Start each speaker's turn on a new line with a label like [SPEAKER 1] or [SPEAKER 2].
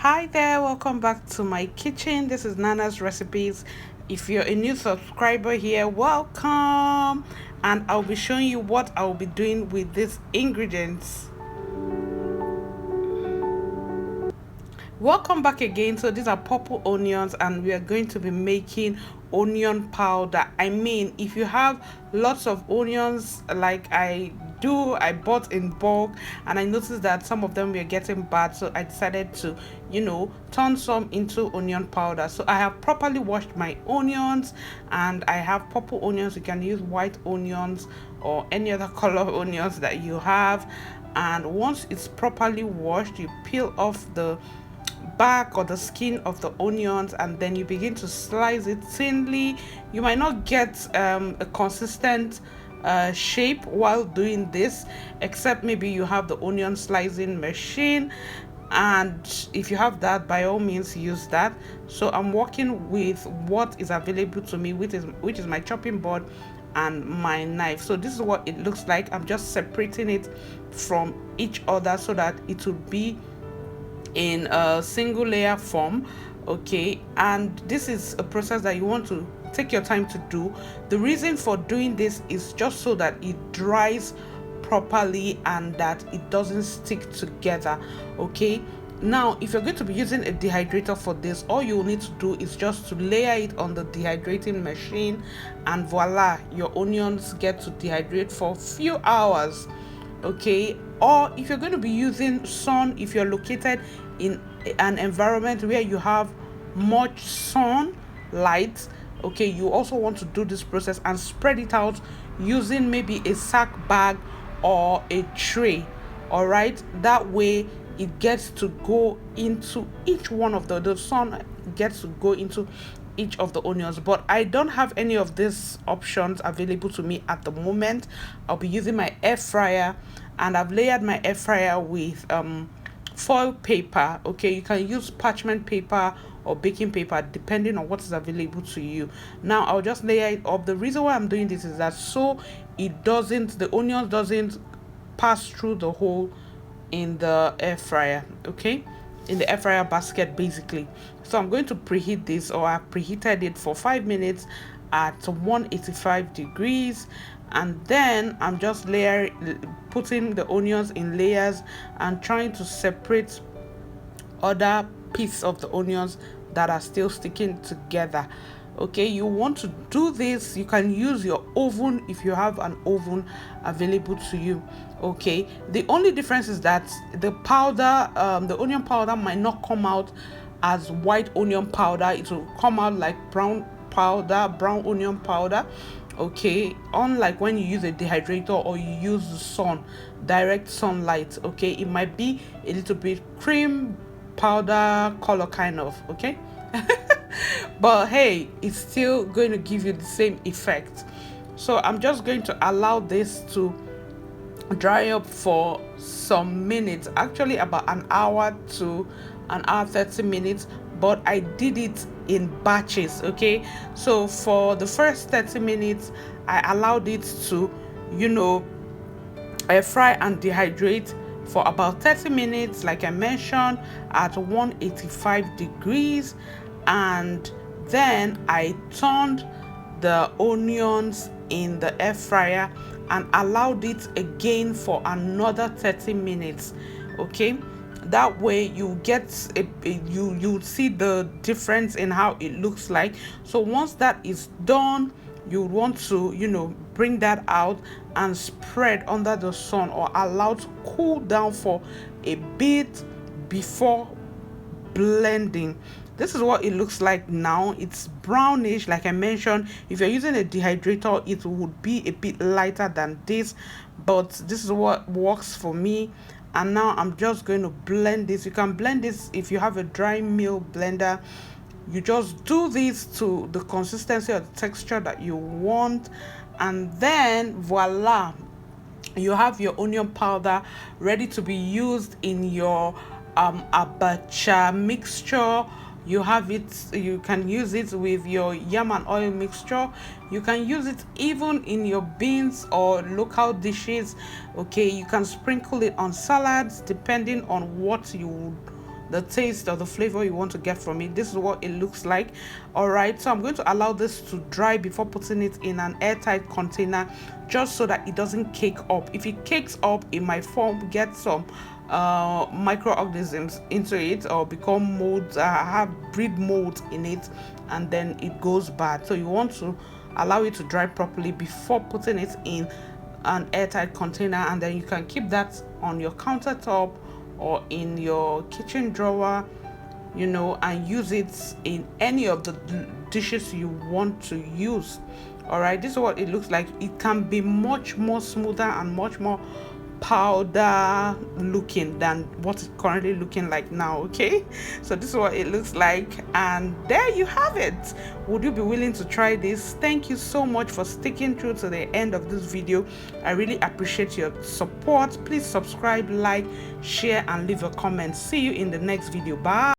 [SPEAKER 1] Hi there, welcome back to my kitchen. This is Nana's Recipes. If you're a new subscriber here, welcome. And I'll be showing you what I'll be doing with these ingredients. Welcome back again. So these are purple onions and we are going to be making onion powder. I mean, if you have lots of onions like I do, I bought in bulk and I noticed that some of them were getting bad, so I decided to turn some into onion powder. So I have properly washed my onions and I have purple onions. You can use white onions or any other color onions that you have. And once it's properly washed, you peel off the back or the skin of the onions and then you begin to slice it thinly. You might not get a consistent shape while doing this, except maybe you have the onion slicing machine, and if you have that, by all means use that. So I'm working with what is available to me, which is my chopping board and my knife. So this is what it looks like. I'm just separating it from each other so that it will be in a single layer form. Okay, and this is a process that you want to take your time to do. The reason for doing this is just so that it dries properly and that it doesn't stick together. Okay, now if you're going to be using a dehydrator for this, all you need to do is just to layer it on the dehydrating machine and voila, your onions get to dehydrate for a few hours. Okay, or if you're going to be using sun, if you're located in an environment where you have much sunlight, okay, you also want to do this process and spread it out using maybe a sack bag or a tray. All right, that way it gets to go into each one of the sun gets to go into each of the onions. But I don't have any of these options available to me at the moment. I'll be using my air fryer and I've layered my air fryer with foil paper. Okay, you can use parchment paper or baking paper depending on what is available to you. Now I'll just layer it up. The reason why I'm doing this is that so the onions doesn't pass through the hole in the air fryer. Okay, in the air fryer basket basically. So I'm going to preheat this, or I preheated it for 5 minutes at 185 degrees, and then I'm just putting the onions in layers and trying to separate other pieces of the onions that are still sticking together. Okay, you want to do this, you can use your oven if you have an oven available to you. Okay, the only difference is that the powder, the onion powder might not come out as white onion powder. It will come out like brown onion powder. Okay, unlike when you use a dehydrator or you use the sun, direct sunlight. Okay, it might be a little bit cream powder color kind of. Okay, but hey, it's still going to give you the same effect. So I'm just going to allow this to dry up for some minutes, actually about an hour to an hour 30 minutes, but I did it in batches. Okay, so for the first 30 minutes I allowed it to fry and dehydrate for about 30 minutes, like I mentioned, at 185 degrees, and then I turned the onions in the air fryer and allowed it again for another 30 minutes. Okay, that way you get you see the difference in how it looks like. So once that is done, you want to bring that out and spread under the sun or allow to cool down for a bit before blending. This is what it looks like now. It's brownish. Like I mentioned, if you're using a dehydrator, it would be a bit lighter than this, but this is what works for me. And now I'm just going to blend this. You can blend this if you have a dry mill blender. You just do this to the consistency or the texture that you want, and then voila, you have your onion powder ready to be used in your abacha mixture. You have it, you can use it with your yam and oil mixture. You can use it even in your beans or local dishes. Okay, you can sprinkle it on salads depending on what you the taste or the flavor you want to get from it. This is what it looks like. All right, so I'm going to allow this to dry before putting it in an airtight container, just so that it doesn't cake up. If it cakes up, it might get some microorganisms into it, or become molds, have breed mold in it, and then it goes bad. So you want to allow it to dry properly before putting it in an airtight container, and then you can keep that on your countertop or in your kitchen drawer, and use it in any of the dishes you want to use. All right, this is what it looks like. It can be much more smoother and much more powder looking than what it's currently looking like now. Okay, so this is what it looks like, and there you have it. Would you be willing to try this? Thank you so much for sticking through to the end of this video. I really appreciate your support. Please subscribe, like, share, and leave a comment. See you in the next video. Bye.